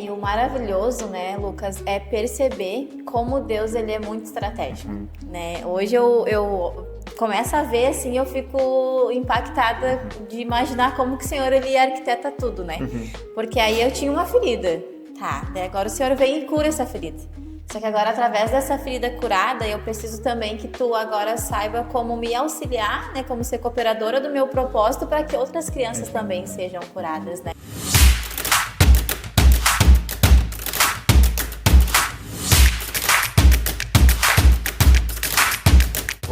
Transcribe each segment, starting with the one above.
E o maravilhoso, né, Lucas, é perceber como Deus ele é muito estratégico, né? Hoje eu começo a ver assim, eu fico impactada de imaginar como que o Senhor ele arquiteta tudo, né? Porque aí eu tinha uma ferida, tá? Daí agora o Senhor vem e cura essa ferida. Só que agora através dessa ferida curada, eu preciso também que tu agora saiba como me auxiliar, né, como ser cooperadora do meu propósito para que outras crianças também sejam curadas, né?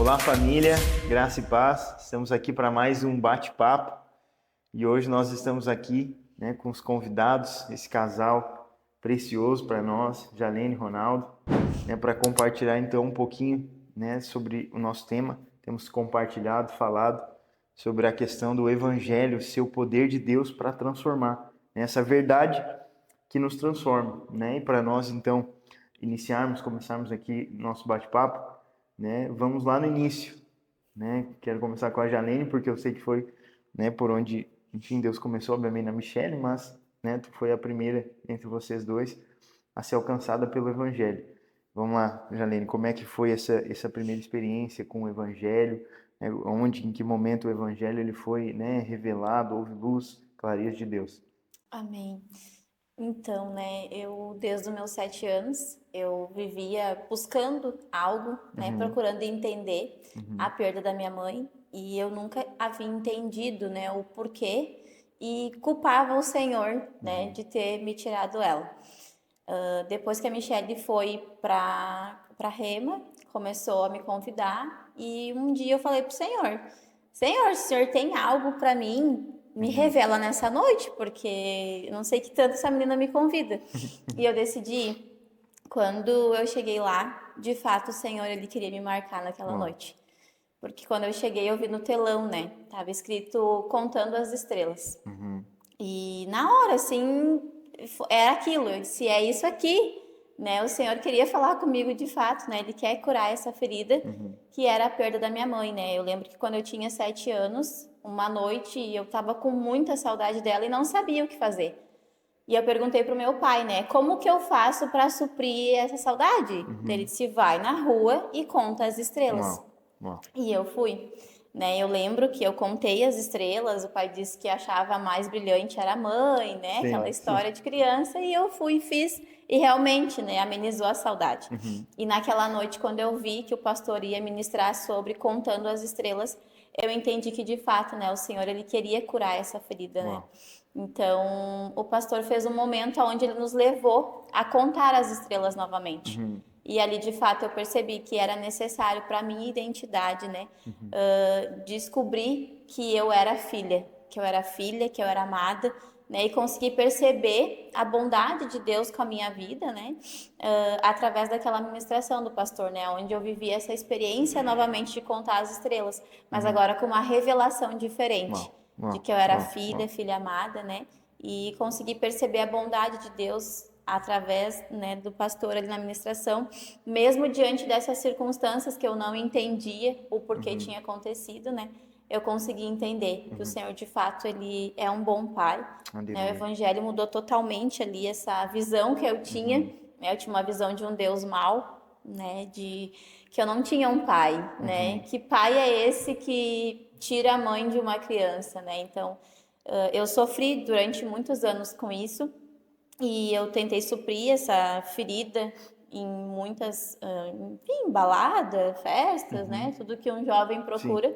Olá família, graça e paz, estamos aqui para mais um bate-papo e hoje nós estamos aqui, né, com os convidados, esse casal precioso para nós, Jalene e Ronaldo, né, para compartilhar então um pouquinho, né, sobre o nosso tema. Temos compartilhado, falado sobre a questão do Evangelho, ser o poder de Deus para transformar, né, essa verdade que nos transforma, né, e para nós então começarmos aqui nosso bate-papo, né? Vamos lá no início, né? Quero começar com a Jalene, porque eu sei que foi, né, por onde, enfim, Deus começou, obviamente, na Michelle, mas, né, tu foi a primeira entre vocês dois a ser alcançada pelo Evangelho. Vamos lá, Jalene, como é que foi essa primeira experiência com o Evangelho? Né? Onde, em que momento o Evangelho ele foi, né, revelado, houve luz, clareza de Deus? Amém. Então, né, eu desde os meus 7 anos, eu vivia buscando algo, né, procurando entender a perda da minha mãe, e eu nunca havia entendido, né, o porquê e culpava o Senhor, né, de ter me tirado ela. Depois que a Michelle foi para Rema, começou a me convidar e um dia eu falei pro Senhor: Senhor, o Senhor tem algo para mim? Me revela nessa noite, porque eu não sei que tanto essa menina me convida. E eu decidi, quando eu cheguei lá, de fato o Senhor ele queria me marcar naquela noite. Porque quando eu cheguei, eu vi no telão, né? Tava escrito Contando as Estrelas. E na hora, assim, era aquilo. Eu disse, é isso aqui, né? O Senhor queria falar comigo de fato, né? Ele quer curar essa ferida, que era a perda da minha mãe, né? Eu lembro que quando eu tinha 7 anos, uma noite, eu tava com muita saudade dela e não sabia o que fazer. E eu perguntei pro meu pai, né? Como que eu faço para suprir essa saudade? Ele disse, vai na rua e conta as estrelas. Uau. E eu fui, né? Eu lembro que eu contei as estrelas, o pai disse que achava a mais brilhante era a mãe, né? Aquela história de criança, e eu fui e fiz, e realmente, né, amenizou a saudade. E naquela noite, quando eu vi que o pastor ia ministrar sobre Contando as Estrelas, eu entendi que de fato, né, o Senhor ele queria curar essa ferida, né? Então, o pastor fez um momento onde ele nos levou a contar as estrelas novamente. E ali, de fato, eu percebi que era necessário para a minha identidade, né? Descobrir que eu era filha, que eu era amada, né? E conseguir perceber a bondade de Deus com a minha vida, né? Através daquela ministração do pastor, né? Onde eu vivi essa experiência novamente de contar as estrelas, mas agora com uma revelação diferente de que eu era filha amada, né? E consegui perceber a bondade de Deus através, né, do pastor ali na ministração, mesmo diante dessas circunstâncias que eu não entendia o porquê tinha acontecido, né? Eu consegui entender que o Senhor, de fato, ele é um bom pai. Né? O Evangelho mudou totalmente ali essa visão que eu tinha. Né? Eu tinha uma visão de um Deus mau, né? De que eu não tinha um pai, né? Que pai é esse que tira a mãe de uma criança, né? Então, eu sofri durante muitos anos com isso e eu tentei suprir essa ferida em muitas, enfim, balada, festas, né? Tudo que um jovem procura.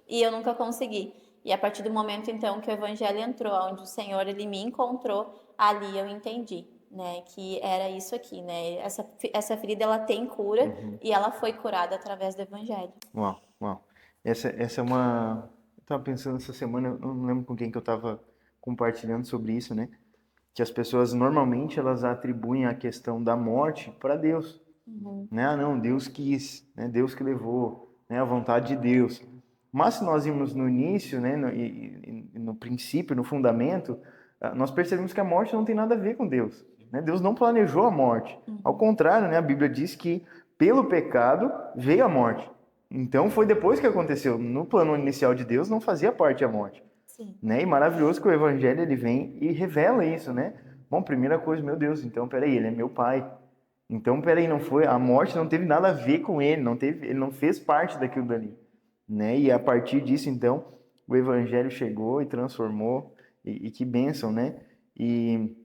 E eu nunca consegui. E a partir do momento, então, que o Evangelho entrou, onde o Senhor, ele me encontrou, ali eu entendi, né? Que era isso aqui, né? Essa ferida, ela tem cura e ela foi curada através do Evangelho. Uau. Essa é uma... Eu tava pensando essa semana, eu não lembro com quem que eu tava compartilhando sobre isso, né? Que as pessoas normalmente elas atribuem a questão da morte para Deus, né? Ah, não, Deus quis, né? Deus que levou, né? A vontade de Deus. Mas se nós irmos no início, né? No princípio, no fundamento, nós percebemos que a morte não tem nada a ver com Deus, né? Deus não planejou a morte. Ao contrário, né? A Bíblia diz que pelo pecado veio a morte. Então foi depois que aconteceu. No plano inicial de Deus não fazia parte a morte. Sim. Né? E maravilhoso que o Evangelho ele vem e revela isso, né? Bom, primeira coisa, meu Deus, então peraí, ele é meu pai. Então, peraí, não foi, a morte não teve nada a ver com ele, não teve, ele não fez parte daquilo dali, né? E a partir disso, então, o evangelho chegou e transformou, e que bênção, né? E,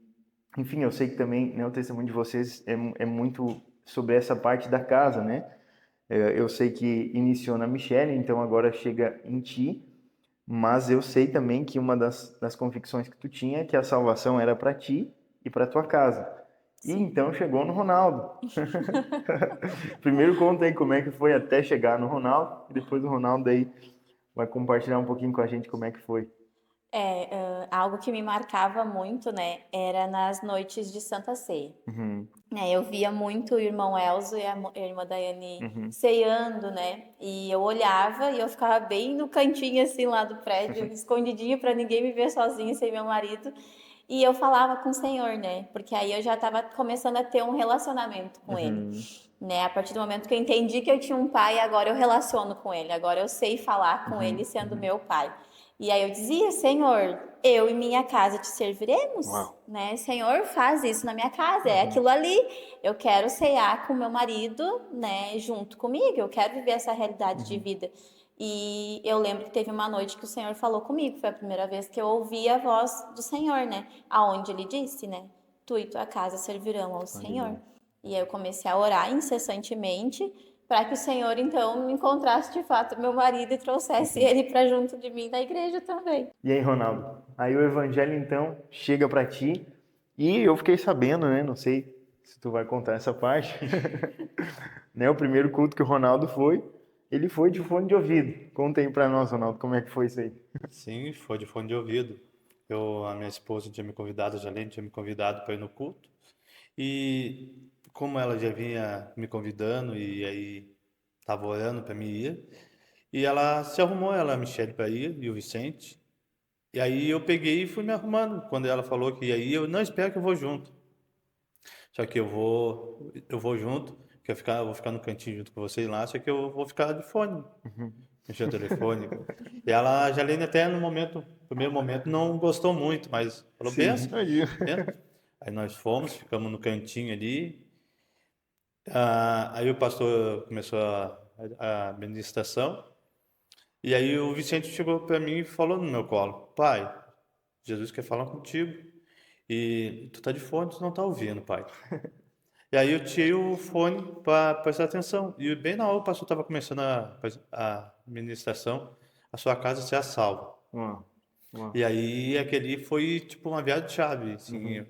enfim, eu sei que também, né, o testemunho de vocês é muito sobre essa parte da casa, né? Eu sei que iniciou na Michelle, então agora chega em ti, mas eu sei também que uma das convicções que tu tinha é que a salvação era para ti e para tua casa. E Sim. então chegou no Ronaldo. Primeiro conta aí como é que foi até chegar no Ronaldo, e depois o Ronaldo aí vai compartilhar um pouquinho com a gente como é que foi. Algo que me marcava muito, né, era nas noites de Santa Ceia. Uhum, Eu via muito o irmão Elzo e a irmã Daiane uhum, ceando, né? E eu olhava e eu ficava bem no cantinho assim lá do prédio, escondidinha para ninguém me ver sozinha sem meu marido. E eu falava com o Senhor, né? Porque aí eu já estava começando a ter um relacionamento com Ele, uhum, né? A partir do momento que eu entendi que eu tinha um pai, agora eu relaciono com Ele, agora eu sei falar com Ele uhum, sendo uhum. meu pai. E aí eu dizia, Senhor, eu e minha casa te serviremos, Uau. né? Senhor, faz isso na minha casa, é Uhum, aquilo ali. Eu quero cear com meu marido, né, junto comigo. Eu quero viver essa realidade de uhum. vida. E eu lembro que teve uma noite que o Senhor falou comigo. Foi a primeira vez que eu ouvi a voz do Senhor, né? Aonde Ele disse, né? Tu e tua casa servirão ao Senhor. Aleluia. E aí eu comecei a orar incessantemente para que o Senhor então me encontrasse de fato meu marido e trouxesse Uhum. ele para junto de mim na igreja também. E aí, Ronaldo? Aí o evangelho então chega para ti e eu fiquei sabendo, né? Não sei se tu vai contar essa parte, né? O primeiro culto que o Ronaldo foi, ele foi de fone de ouvido. Conta aí para nós, Ronaldo, como é que foi isso aí? Sim, foi de fone de ouvido. A minha esposa tinha me convidado, a Jalene tinha me convidado para ir no culto. E como ela já vinha me convidando e aí estava orando para mim ir, e ela se arrumou, ela, a Michelle, para ir e o Vicente. E aí eu peguei e fui me arrumando. Quando ela falou que ia ir, eu não espero que eu vou junto. Só que eu vou junto, que eu vou ficar no cantinho junto com vocês lá, só que eu vou ficar de fone, Uhum. mexer o telefone. E ela, a Jalene até no primeiro momento, não gostou muito, mas falou, Sim, benção, imagina. benção. Aí nós fomos, ficamos no cantinho ali. Aí o pastor começou a ministração. E aí o Vicente chegou para mim e falou no meu colo, pai, Jesus quer falar contigo. E tu tá de fone, tu não tá ouvindo, pai. E aí eu tirei o fone para prestar atenção. E bem na hora o pastor estava começando a ministração, a sua casa será salva. Uau, uau. E aí aquele foi tipo uma virada de chave, assim, Uhum.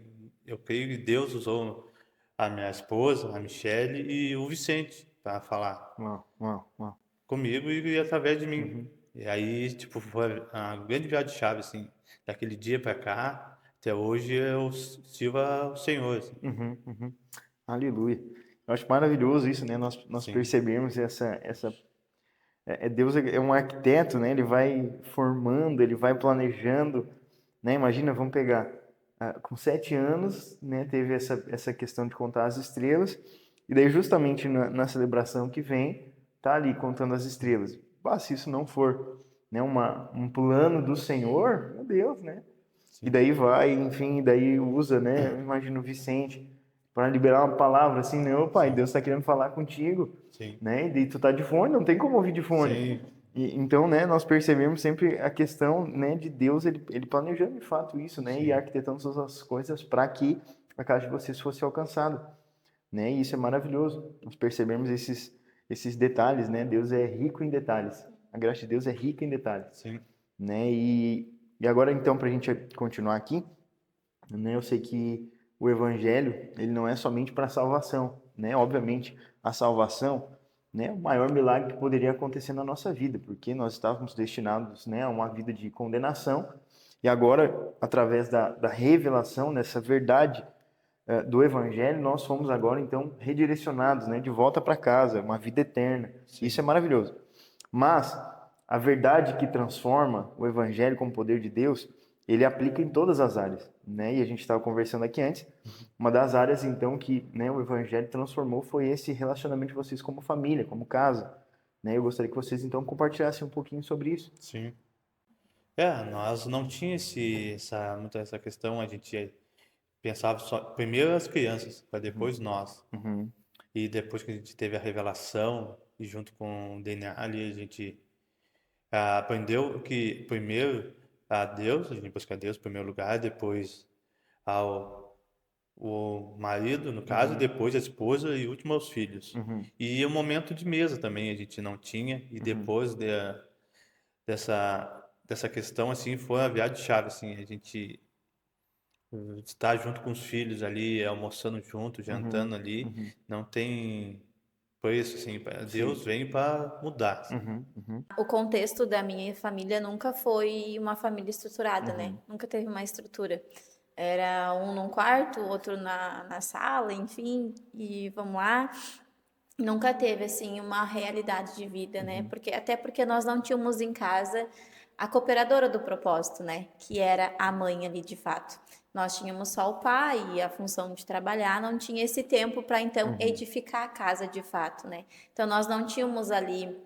eu creio que Deus usou a minha esposa, a Michele e o Vicente para falar Uau, uau, uau. comigo e através de mim. Uhum. E aí, tipo, foi uma grande virada de chave, assim, daquele dia para cá, até hoje eu sirvo ao Senhor, assim. Uhum, uhum. Aleluia. Eu acho maravilhoso isso, né? Nós Sim, percebemos Deus é um arquiteto, né? Ele vai formando, ele vai planejando, né? Imagina, vamos pegar, com 7 anos, né? Teve essa questão de contar as estrelas, e daí justamente na celebração que vem, tá ali contando as estrelas. Bah, se isso não for, né, um plano do Senhor, meu Deus, né? E sim, daí vai, enfim, daí usa, né? Eu imagino o Vicente para liberar uma palavra assim, né? Ô pai, sim, Deus está querendo falar contigo, sim, né? E daí tu tá de fone, não tem como ouvir de fone. sim, Então, né, nós percebemos sempre a questão, né, de Deus, ele planejando de fato isso, né? E sim, arquitetando todas as coisas para que a casa de vocês fosse alcançada, né? E isso é maravilhoso. Nós percebemos esses detalhes, né? Deus é rico em detalhes. A graça de Deus é rica em detalhes, sim, né? E agora, então, para a gente continuar aqui, né? Eu sei que o evangelho, ele não é somente para salvação, né? Obviamente, a salvação, né, é o maior milagre que poderia acontecer na nossa vida, porque nós estávamos destinados, né, a uma vida de condenação, e agora, através da revelação dessa verdade do evangelho, nós fomos agora, então, redirecionados, né, de volta para casa, uma vida eterna. Isso sim, é maravilhoso. Mas a verdade que transforma o evangelho como poder de Deus, ele aplica em todas as áreas, né? E a gente estava conversando aqui antes, uma das áreas então que, né, o evangelho transformou foi esse relacionamento de vocês como família, como casa, né? Eu gostaria que vocês então compartilhassem um pouquinho sobre isso. sim. Nós não tinha muito essa questão, a gente pensava só primeiro as crianças, para depois nós. Uhum. E depois que a gente teve a revelação, e junto com o DNA ali, a gente aprendeu que primeiro a Deus, a gente busca a Deus em primeiro lugar, depois ao o marido, no caso, depois a esposa e último aos filhos. Uhum. E o momento de mesa também a gente não tinha, e depois dessa questão, assim, foi a virada de chave, assim, a gente estar junto com os filhos ali, almoçando junto, Uhum. jantando ali, Uhum. não tem preço, assim, Sim. Deus vem para mudar, assim. Uhum. Uhum. O contexto da minha família nunca foi uma família estruturada, né? Uhum. Nunca teve uma estrutura. Era um num quarto, outro na sala, enfim, e vamos lá. Nunca teve, assim, uma realidade de vida, né? Uhum. Até porque nós não tínhamos em casa a cooperadora do propósito, né? Que era a mãe ali, de fato. Nós tínhamos só o pai e a função de trabalhar, não tinha esse tempo para, então, Uhum. edificar a casa, de fato, né? Então, nós não tínhamos ali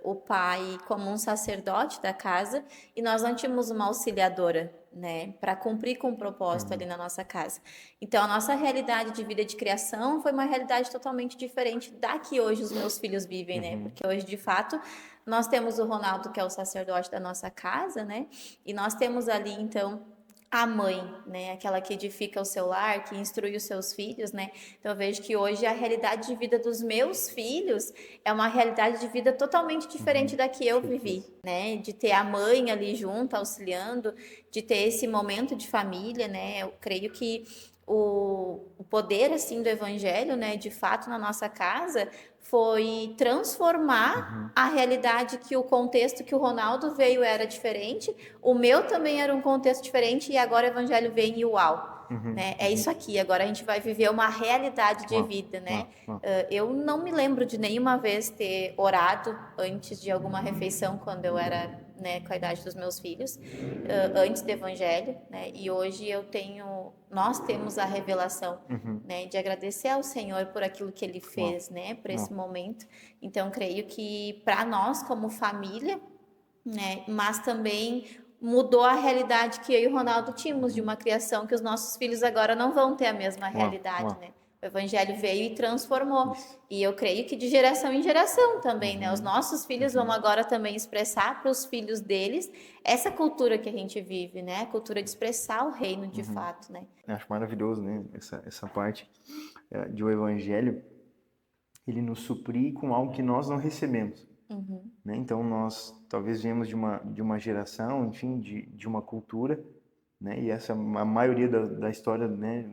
o pai como um sacerdote da casa e nós não tínhamos uma auxiliadora, né, para cumprir com o propósito ali Uhum. na nossa casa. Então, a nossa realidade de vida de criação foi uma realidade totalmente diferente da que hoje os meus filhos vivem, né? Uhum. Porque hoje, de fato, nós temos o Ronaldo, que é o sacerdote da nossa casa, né? E nós temos ali, então, a mãe, né? Aquela que edifica o seu lar, que instrui os seus filhos, né? Então, eu vejo que hoje a realidade de vida dos meus filhos é uma realidade de vida totalmente diferente Uhum. da que eu Certeza. vivi, né? De ter a mãe ali junto, auxiliando, de ter esse momento de família, né? Eu creio que o poder, assim, do evangelho, né? De fato, na nossa casa, foi transformar Uhum. a realidade que o contexto que o Ronaldo veio era diferente, o meu também era um contexto diferente e agora o evangelho vem e uau, Uhum. né? É Uhum. isso aqui, agora a gente vai viver uma realidade de Uau. vida, né? Uau. Uau. Eu não me lembro de nenhuma vez ter orado antes de alguma refeição quando eu era, né, com a idade dos meus filhos, antes do evangelho, né? E hoje nós temos a revelação, Uhum. né, de agradecer ao Senhor por aquilo que Ele Uau. fez, né, por esse Uau. momento. Então, creio que para nós como família, né, mas também mudou a realidade que eu e o Ronaldo tínhamos de uma criação que os nossos filhos agora não vão ter a mesma Uau. realidade, Uau. né? O evangelho veio e transformou. Isso. E eu creio que de geração em geração também, né? Os Uhum. nossos filhos vão Uhum. agora também expressar para os filhos deles essa cultura que a gente vive, né? A cultura de expressar o reino de Uhum. fato, né? Eu acho maravilhoso, né? Essa parte de o evangelho, ele nos suprir com algo que nós não recebemos, Uhum. né? Então nós talvez viemos de uma geração, enfim, de uma cultura, né? E essa a maioria da história, né,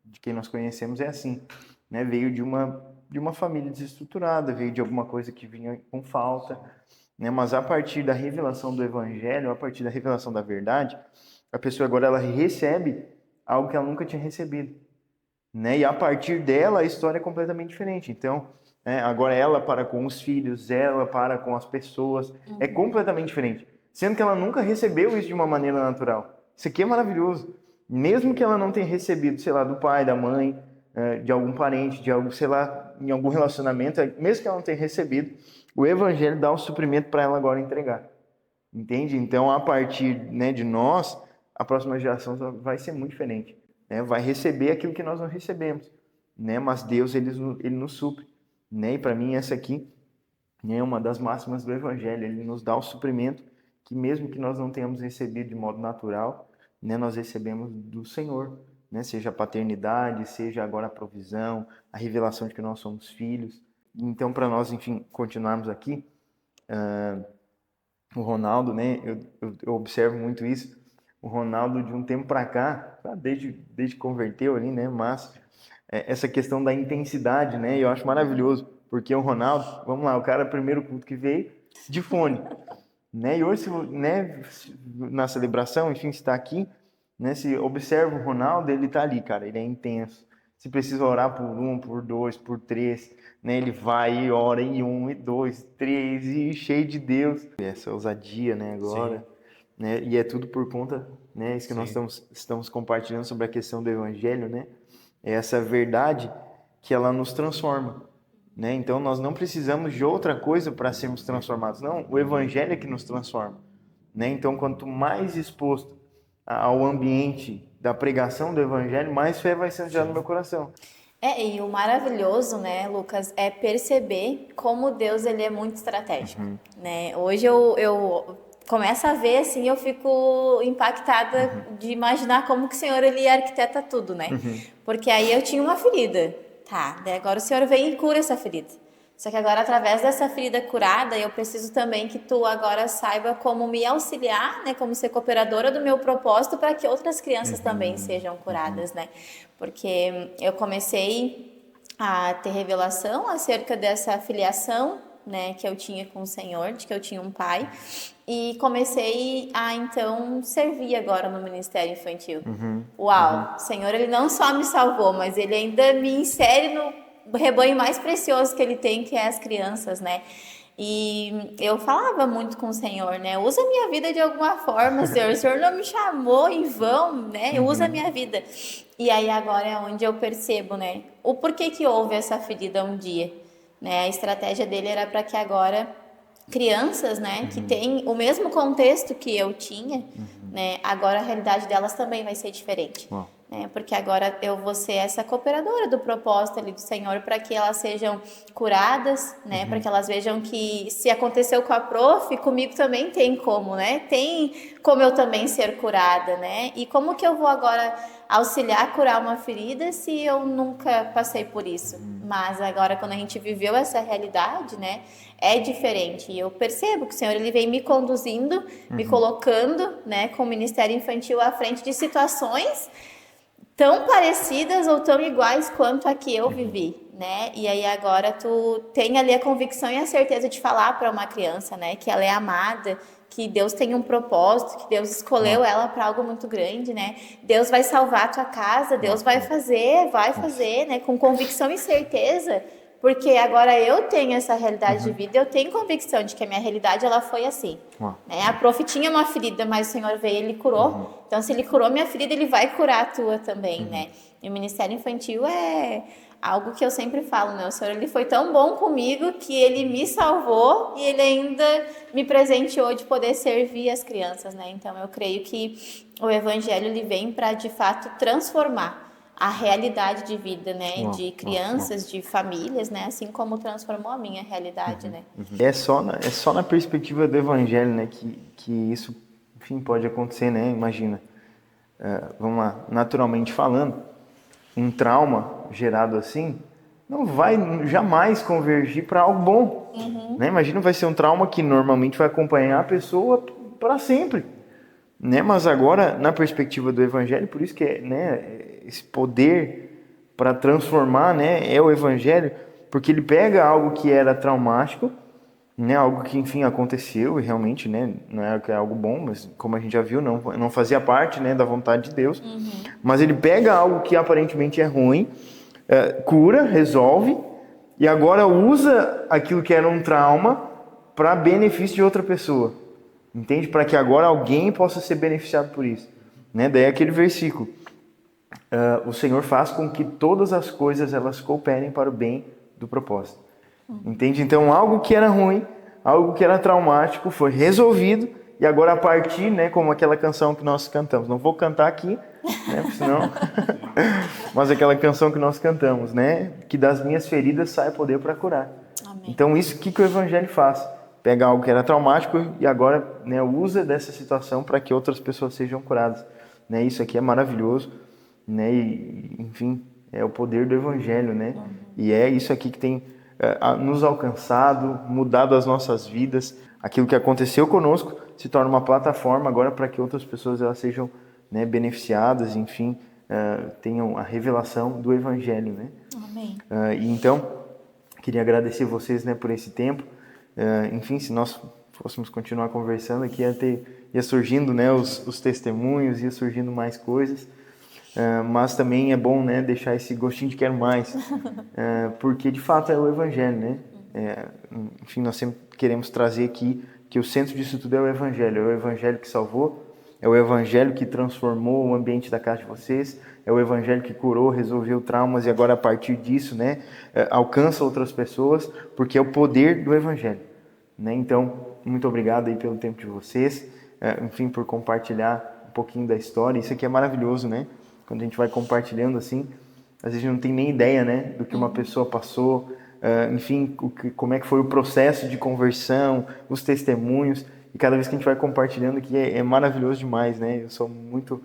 de quem nós conhecemos é assim, né? Veio de uma família desestruturada, veio de alguma coisa que vinha com falta, né? Mas a partir da revelação do evangelho, a partir da revelação da verdade, a pessoa agora ela recebe algo que ela nunca tinha recebido, né? E a partir dela a história é completamente diferente. Então, agora ela para com os filhos, ela para com as pessoas, é completamente diferente. Sendo que ela nunca recebeu isso de uma maneira natural. Isso aqui é maravilhoso. Mesmo que ela não tenha recebido, sei lá, do pai, da mãe, de algum parente, de algo, sei lá, em algum relacionamento, mesmo que ela não tenha recebido, o evangelho dá o suprimento para ela agora entregar. Entende? Então, a partir, né, de nós, a próxima geração vai ser muito diferente, né? Vai receber aquilo que nós não recebemos, né? Mas Deus, ele nos supre, né? E para mim essa aqui, né, é uma das máximas do evangelho. Ele nos dá o suprimento que mesmo que nós não tenhamos recebido de modo natural, né, nós recebemos do Senhor, né? Seja a paternidade, seja agora a provisão, a revelação de que nós somos filhos. Então, para nós, enfim, continuarmos aqui, o Ronaldo, né? Eu observo muito isso. O Ronaldo, de um tempo para cá, desde que converteu ali, né? Mas essa questão da intensidade, né? Eu acho maravilhoso, porque o Ronaldo, vamos lá, o cara, primeiro culto que veio, de fone, né? E hoje, né, na celebração, enfim, está aqui, né? Se observa o Ronaldo, ele tá ali, cara, ele é intenso. Se precisa orar por um, por dois, por três, né? Ele vai e ora em um, e dois, três, e cheio de Deus. Essa ousadia, né, Sim, agora, né? E é tudo por conta, né? Isso que nós sim, estamos compartilhando sobre a questão do evangelho, né? É essa verdade que ela nos transforma, né? Então nós não precisamos de outra coisa para sermos transformados. Não, o evangelho é que nos transforma, né? Então quanto mais exposto, ao ambiente da pregação do evangelho, mais fé vai sendo gerada no meu coração. E o maravilhoso, né, Lucas, é perceber como Deus, ele é muito estratégico, né? Hoje eu começo a ver, assim, eu fico impactada de imaginar como que o Senhor, ele arquiteta tudo, né? Porque aí eu tinha uma ferida, tá, daí agora o Senhor vem e cura essa ferida. Só que agora, através dessa ferida curada, eu preciso também que tu agora saiba como me auxiliar, né? Como ser cooperadora do meu propósito para que outras crianças também sejam curadas, né? Porque eu comecei a ter revelação acerca dessa filiação, né? Que eu tinha com o Senhor, de que eu tinha um pai. E comecei a, então, servir agora no Ministério Infantil. Uau! O Senhor, ele não só me salvou, mas ele ainda me insere no o rebanho mais precioso que ele tem, que é as crianças, né? E eu falava muito com o Senhor, né? Usa a minha vida de alguma forma, Senhor. O Senhor não me chamou em vão, né? Usa a minha vida. E aí agora é onde eu percebo, né? O porquê que houve essa ferida um dia, né? A estratégia dele era para que agora crianças, né, que têm o mesmo contexto que eu tinha, né, agora a realidade delas também vai ser diferente. Né, porque agora eu vou ser essa cooperadora do propósito ali do Senhor para que elas sejam curadas, né, para que elas vejam que se aconteceu com a prof, comigo também tem como, né, tem como eu também ser curada, né, e como que eu vou agora auxiliar a curar uma ferida se eu nunca passei por isso. Mas agora, quando a gente viveu essa realidade, né, é diferente. E eu percebo que o Senhor, ele vem me conduzindo, me colocando, né, com o Ministério Infantil à frente de situações tão parecidas ou tão iguais quanto a que eu vivi, né? E aí agora tu tem ali a convicção e a certeza de falar para uma criança, né, que ela é amada, que Deus tem um propósito, que Deus escolheu ela para algo muito grande, né? Deus vai salvar a tua casa, Deus vai fazer, né? Com convicção e certeza, porque agora eu tenho essa realidade de vida, eu tenho convicção de que a minha realidade, ela foi assim. Né? A prof tinha uma ferida, mas o Senhor veio e ele curou. Então, se ele curou minha ferida, ele vai curar a tua também, né? E o Ministério Infantil é algo que eu sempre falo, né? O Senhor, ele foi tão bom comigo que ele me salvou e ele ainda me presenteou de poder servir as crianças, né? Então, eu creio que o Evangelho, ele vem para, de fato, transformar a realidade de vida, né? De crianças, de famílias, né? Assim como transformou a minha realidade, né? É só na perspectiva do Evangelho, né? Que isso, enfim, pode acontecer, né? Imagina, vamos lá, naturalmente falando, um trauma gerado assim não vai jamais convergir para algo bom. Né? Imagina, vai ser um trauma que normalmente vai acompanhar a pessoa para sempre. Né? Mas agora, na perspectiva do Evangelho, por isso que esse poder para transformar, né, é o Evangelho, porque ele pega algo que era traumático, né, algo que, enfim, aconteceu e realmente, né, não é algo bom, mas como a gente já viu, não fazia parte, né, da vontade de Deus, mas ele pega algo que aparentemente é ruim, cura, resolve, e agora usa aquilo que era um trauma para benefício de outra pessoa. Entende? Para que agora alguém possa ser beneficiado por isso. Né? Daí aquele versículo. O Senhor faz com que todas as coisas elas cooperem para o bem do propósito. Entende? Então algo que era ruim, algo que era traumático foi resolvido e agora a partir, né, como aquela canção que nós cantamos. Não vou cantar aqui, né, senão... mas aquela canção que nós cantamos, né? Que das minhas feridas sai poder para curar. Amém. Então isso que o Evangelho faz. Pega algo que era traumático e agora, né, usa dessa situação para que outras pessoas sejam curadas. Né? Isso aqui é maravilhoso, né? E, enfim, é o poder do Evangelho, né? E é isso aqui que tem nos alcançado, mudado as nossas vidas. Aquilo que aconteceu conosco se torna uma plataforma agora para que outras pessoas elas sejam, né, beneficiadas, enfim, tenham a revelação do Evangelho, né? Amém. E então, queria agradecer vocês, né, por esse tempo. Enfim, se nós fôssemos continuar conversando aqui, ia surgindo, né, os testemunhos, ia surgindo mais coisas, mas também é bom, né, deixar esse gostinho de quero mais, porque de fato é o Evangelho, né? Enfim, nós sempre queremos trazer aqui que o centro disso tudo é o Evangelho que salvou, é o Evangelho que transformou o ambiente da casa de vocês, é o Evangelho que curou, resolveu traumas e agora a partir disso, né, alcança outras pessoas, porque é o poder do Evangelho. Né? Então, muito obrigado aí pelo tempo de vocês, enfim, por compartilhar, um pouquinho da história. Isso aqui é maravilhoso, né? Quando a gente vai compartilhando assim, às vezes não tem nem ideia, né, do que uma pessoa passou, enfim, como é que foi o processo de conversão, os testemunhos. E cada vez que a gente vai compartilhando aqui é maravilhoso demais, né? Eu sou muito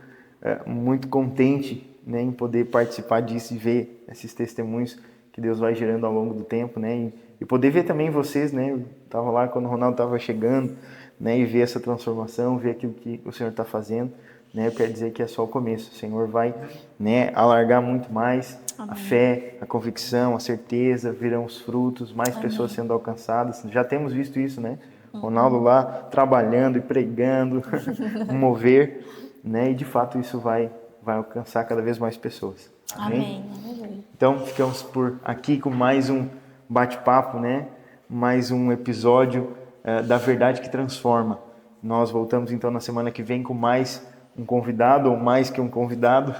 contente, né, em poder participar disso e ver esses testemunhos que Deus vai gerando ao longo do tempo, né? E poder ver também vocês, né? Eu estava lá quando o Ronaldo estava chegando, né? E ver essa transformação, ver aquilo que o Senhor está fazendo, né? Eu quero dizer que é só o começo. O Senhor vai, né, alargar muito mais. Amém. A fé, a convicção, a certeza, virão os frutos, mais Amém. Pessoas sendo alcançadas. Já temos visto isso, né? Ronaldo lá trabalhando e pregando, mover, né? E de fato isso vai alcançar cada vez mais pessoas. Amém? Amém. Então ficamos por aqui com mais um bate-papo, né? Mais um episódio da Verdade que Transforma. Nós voltamos então na semana que vem com mais um convidado ou mais que um convidado,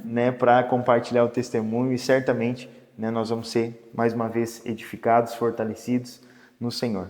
né? Para compartilhar o testemunho e certamente, né, nós vamos ser mais uma vez edificados, fortalecidos no Senhor.